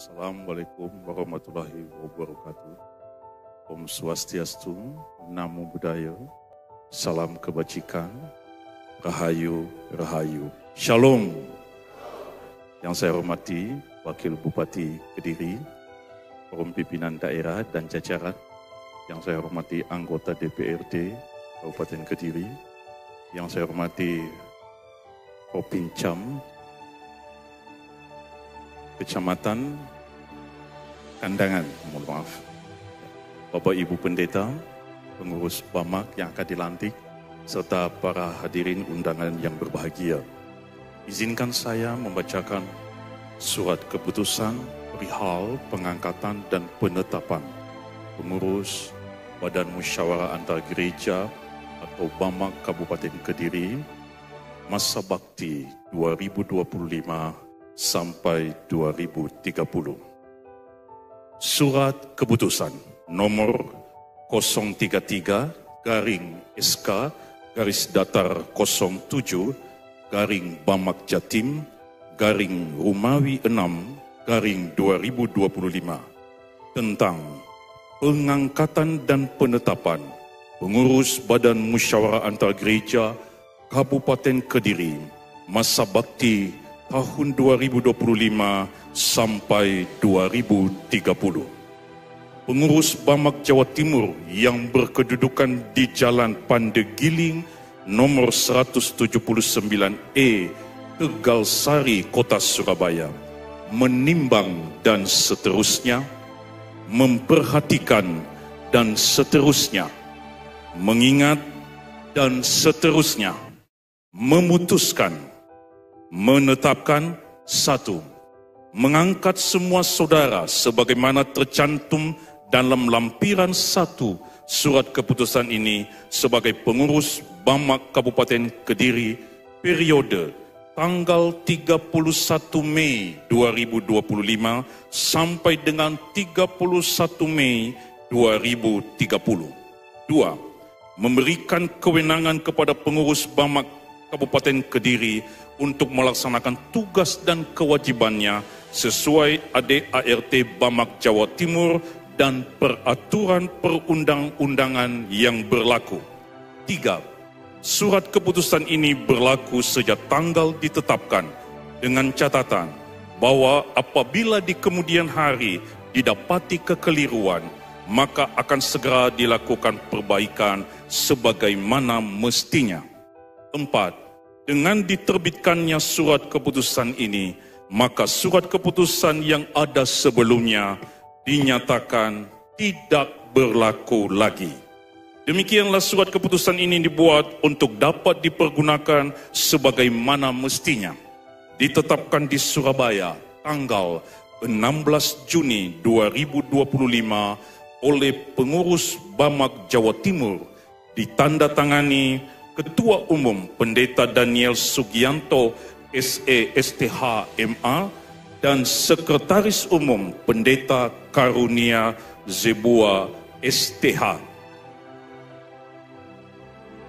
Assalamualaikum warahmatullahi wabarakatuh. Om Swastiastu, Namo Buddhaya, salam kebajikan, Rahayu, Rahayu. Shalom. Yang saya hormati Wakil Bupati Kediri, Forum Pimpinan Daerah dan jajaran, yang saya hormati anggota DPRD Kabupaten Kediri, yang saya hormati Propincam, Kecamatan Kandangan, mohon maaf, Bapak Ibu Pendeta, pengurus BAMAK yang akan dilantik, serta para hadirin undangan yang berbahagia. Izinkan saya membacakan surat keputusan perihal pengangkatan dan penetapan pengurus Badan Musyawarah Antar Gereja atau BAMAK Kabupaten Kediri masa bakti 2025 sampai 2030. Surat keputusan nomor 033-SK-07-BAMAK Jatim Rumawi 6-2025 tentang pengangkatan dan penetapan pengurus Badan Musyawarah Antar Gereja Kabupaten Kediri masa bakti tahun 2025 sampai 2030. Pengurus BAMAK Jawa Timur yang berkedudukan di Jalan Pandegiling nomor 179E, Tegal Sari, Kota Surabaya, menimbang dan seterusnya, memperhatikan dan seterusnya, mengingat dan seterusnya, memutuskan, menetapkan. 1. Mengangkat semua saudara sebagaimana tercantum dalam lampiran 1 surat keputusan ini sebagai pengurus BAMAK Kabupaten Kediri periode tanggal 31 Mei 2025 sampai dengan 31 Mei 2030. 2. Memberikan kewenangan kepada pengurus BAMAK Kabupaten Kediri untuk melaksanakan tugas dan kewajibannya sesuai ADART BAMAK Jawa Timur dan peraturan perundang-undangan yang berlaku. 3. Surat keputusan ini berlaku sejak tanggal ditetapkan dengan catatan bahwa apabila di kemudian hari didapati kekeliruan, maka akan segera dilakukan perbaikan sebagaimana mestinya. 4. Dengan diterbitkannya surat keputusan ini, maka surat keputusan yang ada sebelumnya dinyatakan tidak berlaku lagi. Demikianlah surat keputusan ini dibuat untuk dapat dipergunakan sebagaimana mestinya. Ditetapkan di Surabaya tanggal 16 Juni 2025 oleh pengurus BAMAK Jawa Timur, ditandatangani Ketua Umum Pendeta Daniel Sugianto SE STH MA dan Sekretaris Umum Pendeta Karunia Zebua STH.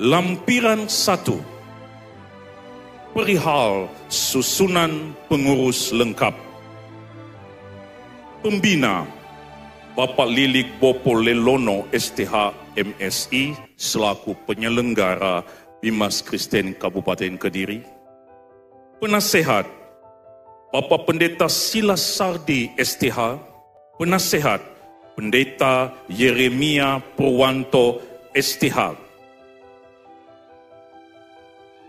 Lampiran 1. Perihal susunan pengurus lengkap. Pembina Bapak Lilik Bopo Lelono STH MSI selaku penyelenggara Bimas Kristen Kabupaten Kediri. Penasehat Bapak Pendeta Silas Sardi STH. Penasehat Pendeta Yeremia Purwanto STH.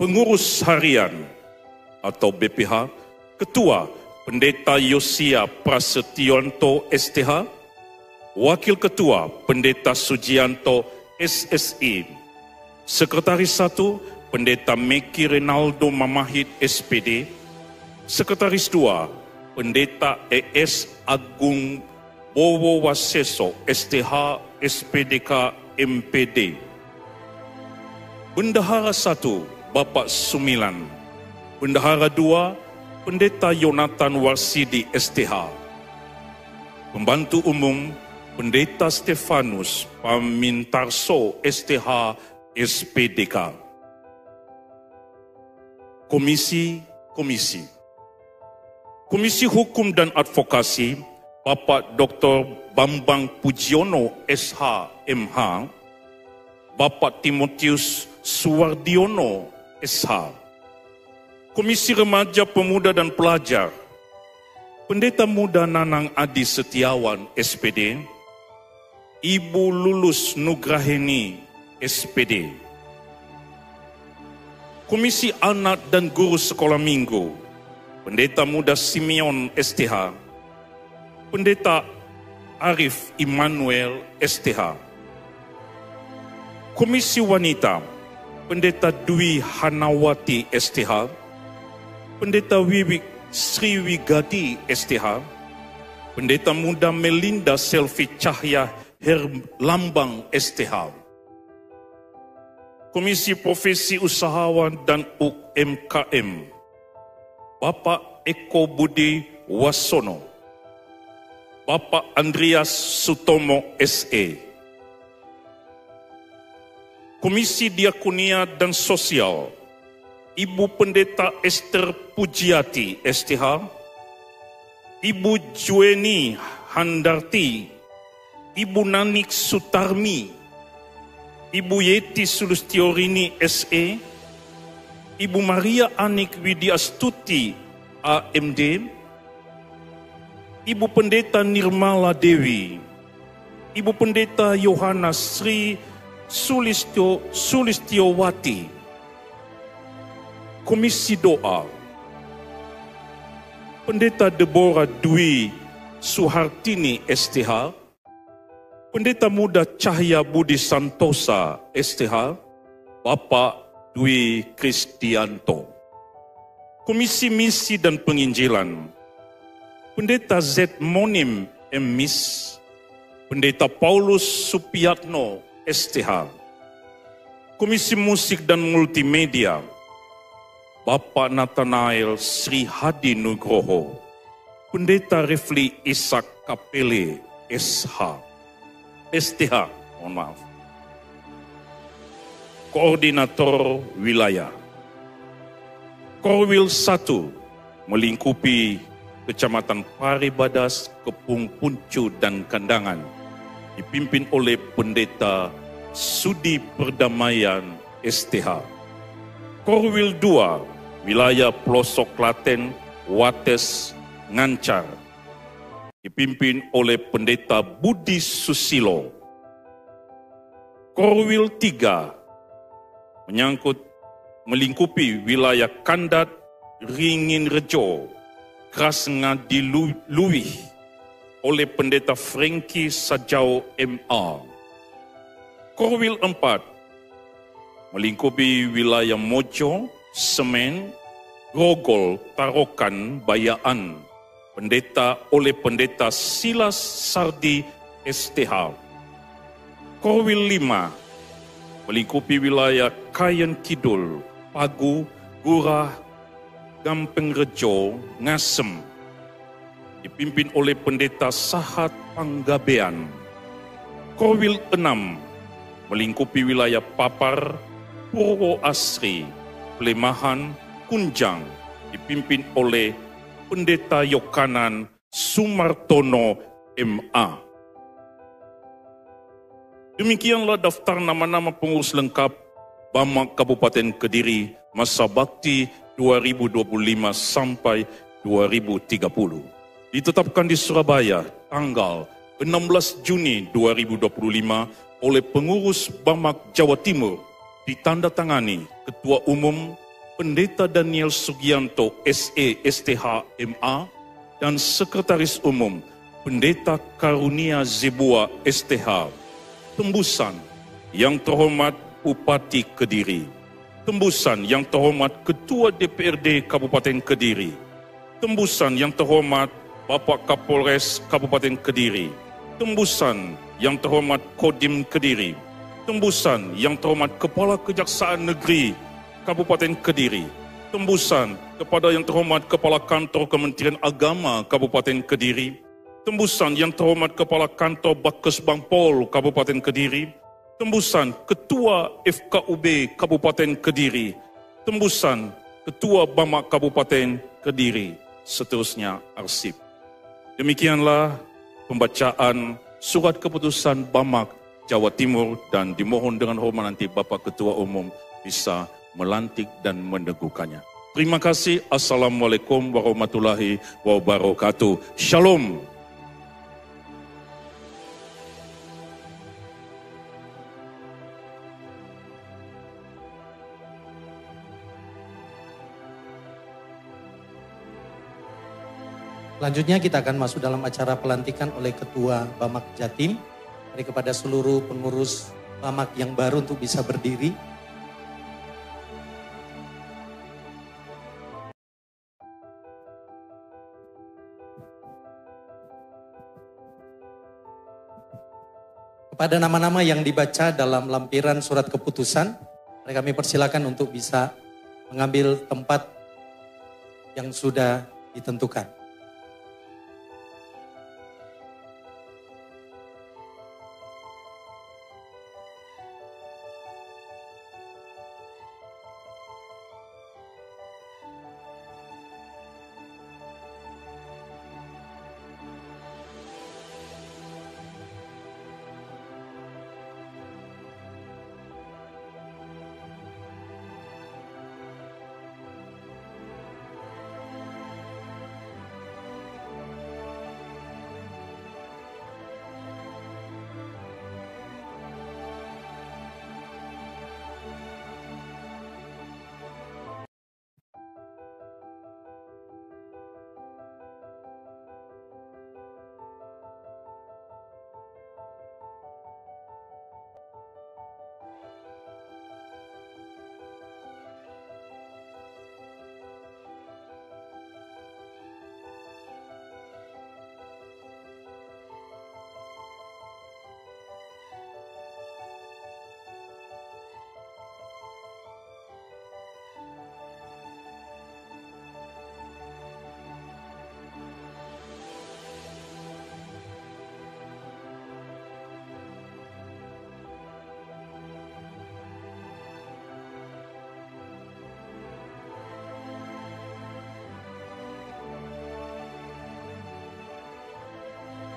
Pengurus Harian atau BPH Ketua Pendeta Yosia Prasetionto STH. Wakil Ketua Pendeta Sujianto SSI. Sekretaris 1 Pendeta Meki Renaldo Mamahit SPD. Sekretaris 2 Pendeta ES Agung Bowo Waseso STH SPDK MPD. Bendahara 1 Bapak Sumilan. Bendahara 2 Pendeta Yonatan Warsidi STH. Pembantu Umum Pendeta Stefanus Pamintarso STH SPDK. Komisi Hukum dan Advokasi Bapak Dr. Bambang Pujiono SH MH, Bapak Timotius Suwardiono SH. Komisi Remaja Pemuda dan Pelajar, Pendeta Muda Nanang Adi Setiawan SPD, Ibu Lulus Nugraheni SPD. Komisi Anak dan Guru Sekolah Minggu, Pendeta Muda Simeon STH, Pendeta Arif Immanuel STH. Komisi Wanita, Pendeta Dwi Hanawati STH, Pendeta Wiwik Sriwigadi STH, Pendeta Muda Melinda Selvi Cahya Herlambang STH. Komisi Profesi Usahawan dan UMKM, Bapak Eko Budi Wasono, Bapak Andreas Sutomo SE. Komisi Diakonia dan Sosial, Ibu Pendeta Esther Pujiati STH, Ibu Jueni Handarti, Ibu Nanik Sutarmi, Ibu Yeti Sulustiorini SE, Ibu Maria Anik Widiastuti AMD, Ibu Pendeta Nirmala Dewi, Ibu Pendeta Yohana Sri Sulistiowati. Komisi Doa, Pendeta Deborah Dwi Suhartini STH, Pendeta Muda Cahya Budi Santosa STH, Bapak Dwi Kristianto. Komisi Misi dan Penginjilan, Pendeta Z Monim MMIS, Pendeta Paulus Supiatno STH. Komisi Musik dan Multimedia, Bapak Nathanael Sri Hadi Nugroho, Pendeta Refli Ishak Kapele STH, mohon maaf. Koordinator Wilayah, Korwil 1 melingkupi Kecamatan Paribadas, Kepung Puncu dan Kandangan, dipimpin oleh Pendeta Sudi Perdamaian STH. Korwil 2 Wilayah Pelosok Klaten, Wates, Ngancar, dipimpin oleh Pendeta Budi Susilo. Korwil 3 melingkupi wilayah Kandat, Ringin Rejo, Krasngadi Luwih oleh Pendeta Franky Sajau MA. Korwil 4 melingkupi wilayah Mojo, Semen, Grogol, Tarokan, Bayaan, oleh Pendeta Silas Sardi STH. Korwil 5 melingkupi wilayah Kayan Kidul, Pagu, Gurah, Gampeng Rejo, Ngasem, dipimpin oleh Pendeta Sahat Panggabean. Korwil 6 melingkupi wilayah Papar, Purwo Asri, Pelemahan, Kunjang, dipimpin oleh Pendeta Yokanan Sumartono MA. Demikianlah daftar nama-nama pengurus lengkap BAMAK Kabupaten Kediri masa bakti 2025 sampai 2030. Ditetapkan di Surabaya tanggal 16 Juni 2025 oleh pengurus BAMAK Jawa Timur, ditandatangani Ketua Umum Pendeta Daniel Sugianto SE STH MA dan Sekretaris Umum Pendeta Karunia Zebua STH. Tembusan yang terhormat Bupati Kediri, tembusan yang terhormat Ketua DPRD Kabupaten Kediri, tembusan yang terhormat Bapak Kapolres Kabupaten Kediri, tembusan yang terhormat Kodim Kediri, tembusan yang terhormat Kepala Kejaksaan Negeri Kabupaten Kediri, tembusan kepada yang terhormat Kepala Kantor Kementerian Agama Kabupaten Kediri, tembusan yang terhormat Kepala Kantor Bakkes Bangpol Kabupaten Kediri, tembusan Ketua FKUB Kabupaten Kediri, tembusan Ketua BAMAK Kabupaten Kediri, seterusnya arsip. Demikianlah pembacaan surat keputusan Bamak Jawa Timur dan dimohon dengan hormat nanti Bapak Ketua Umum bisa melantik dan meneguhkannya. Terima kasih. Assalamualaikum warahmatullahi wabarakatuh. Shalom. Selanjutnya kita akan masuk dalam acara pelantikan oleh Ketua Bamak Jatim. Mari kepada seluruh pengurus Bamak yang baru untuk bisa berdiri. Kepada nama-nama yang dibaca dalam lampiran surat keputusan, mari kami persilakan untuk bisa mengambil tempat yang sudah ditentukan.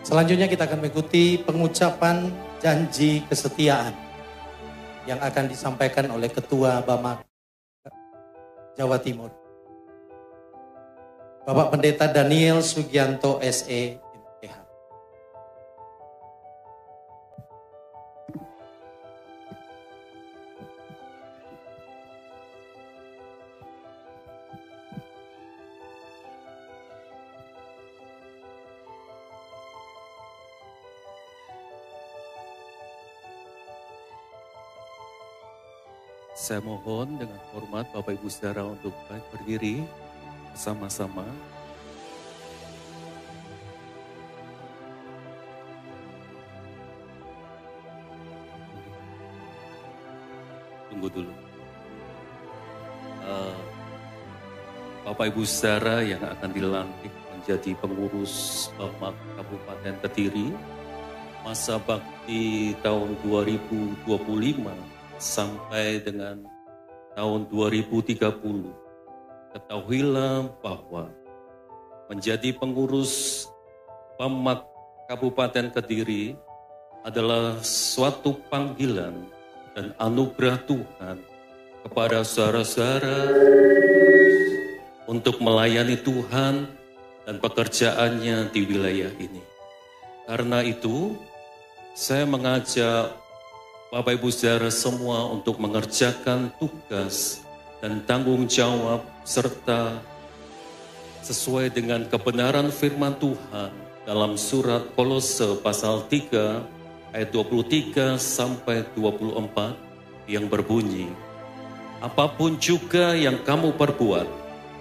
Selanjutnya kita akan mengikuti pengucapan janji kesetiaan yang akan disampaikan oleh Ketua Bamak Jawa Timur. Bapak Pendeta Daniel Sugianto SE, MPH. Saya mohon dengan hormat Bapak Ibu Saudara untuk baik berdiri bersama-sama. Tunggu dulu. Bapak Ibu Saudara yang akan dilantik menjadi pengurus Bamak Kabupaten Kediri masa bakti tahun 2025 sampai dengan tahun 2030. Ketahuilah bahwa menjadi pengurus Bamak Kabupaten Kediri adalah suatu panggilan dan anugerah Tuhan kepada saudara-saudara untuk melayani Tuhan dan pekerjaannya di wilayah ini. Karena itu, saya mengajak Bapak Ibu Saudara semua untuk mengerjakan tugas dan tanggung jawab serta sesuai dengan kebenaran firman Tuhan dalam surat Kolose pasal 3 ayat 23 sampai 24 yang berbunyi, apapun juga yang kamu perbuat,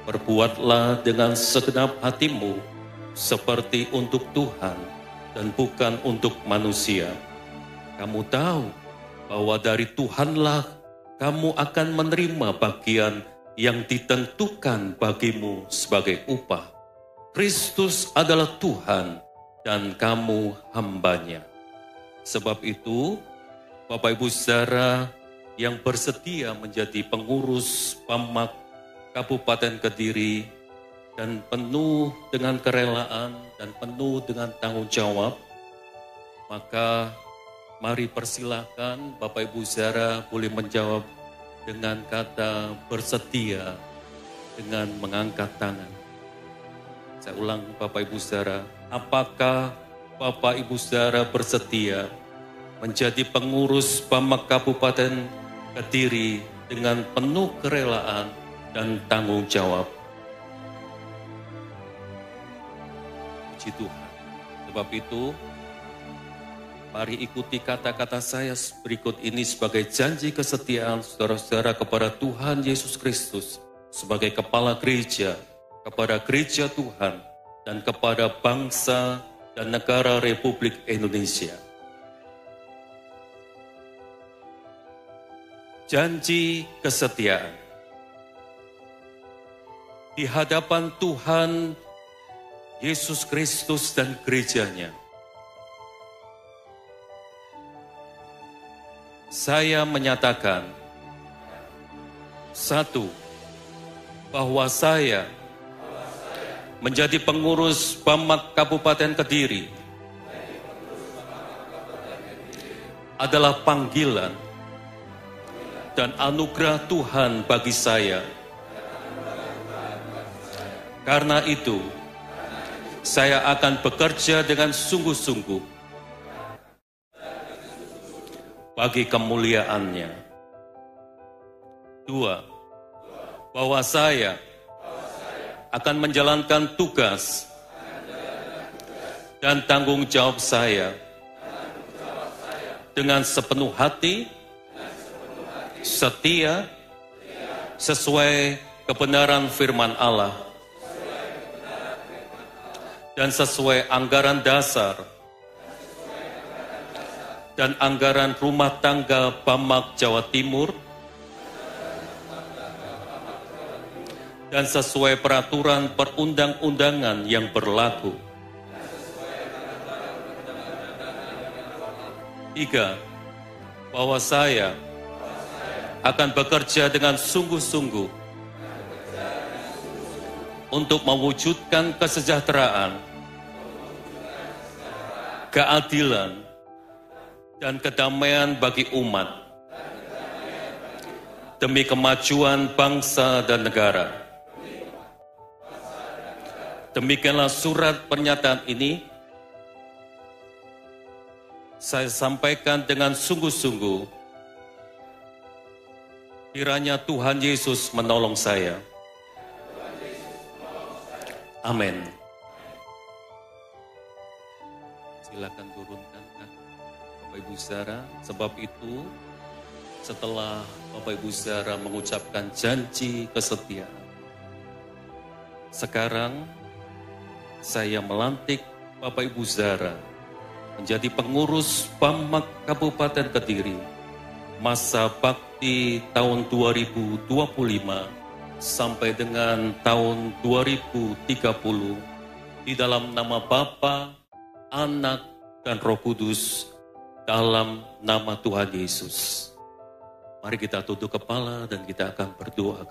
perbuatlah dengan segenap hatimu seperti untuk Tuhan dan bukan untuk manusia. Kamu tahu bahwa dari Tuhanlah kamu akan menerima bagian yang ditentukan bagimu sebagai upah. Kristus adalah Tuhan dan kamu hambanya. Sebab itu, Bapak Ibu Saudara yang bersedia menjadi pengurus Bamak Kabupaten Kediri, dan penuh dengan kerelaan dan penuh dengan tanggung jawab, maka mari persilakan Bapak Ibu Saudara boleh menjawab dengan kata bersedia dengan mengangkat tangan. Saya ulang Bapak Ibu Saudara, apakah Bapak Ibu Saudara bersedia menjadi pengurus BAMAK Kabupaten Kediri dengan penuh kerelaan dan tanggung jawab? Puji Tuhan. Sebab itu, mari ikuti kata-kata saya berikut ini sebagai janji kesetiaan saudara-saudara kepada Tuhan Yesus Kristus sebagai kepala gereja, kepada gereja Tuhan, dan kepada bangsa dan negara Republik Indonesia. Janji kesetiaan. Di hadapan Tuhan Yesus Kristus dan gerejanya, saya menyatakan, satu, bahwa saya menjadi pengurus BAMAK Kabupaten Kediri adalah panggilan dan anugerah Tuhan bagi saya. Karena itu, saya akan bekerja dengan sungguh-sungguh bagi kemuliaan-Nya. Dua, bahwa saya akan menjalankan tugas dan tanggung jawab saya dengan sepenuh hati, setia, sesuai kebenaran firman Allah, dan sesuai anggaran dasar dan anggaran rumah tangga BAMAK Jawa Timur, dan sesuai peraturan perundang-undangan yang berlaku. Tiga, bahwa saya akan bekerja dengan sungguh-sungguh untuk mewujudkan kesejahteraan, keadilan, dan kedamaian bagi umat demi kemajuan bangsa dan negara. Demikianlah surat pernyataan ini saya sampaikan dengan sungguh-sungguh. Kiranya Tuhan Yesus menolong saya. Amin. Silakan turunkan Bapak Ibu Saudara. Sebab itu, setelah Bapak Ibu Saudara mengucapkan janji kesetiaan, sekarang saya melantik Bapak Ibu Saudara menjadi pengurus BAMAK Kabupaten Kediri masa bakti tahun 2025 sampai dengan tahun 2030 di dalam nama Bapa, Anak, dan Roh Kudus, dalam nama Tuhan Yesus. Mari kita tutup kepala dan kita akan berdoa.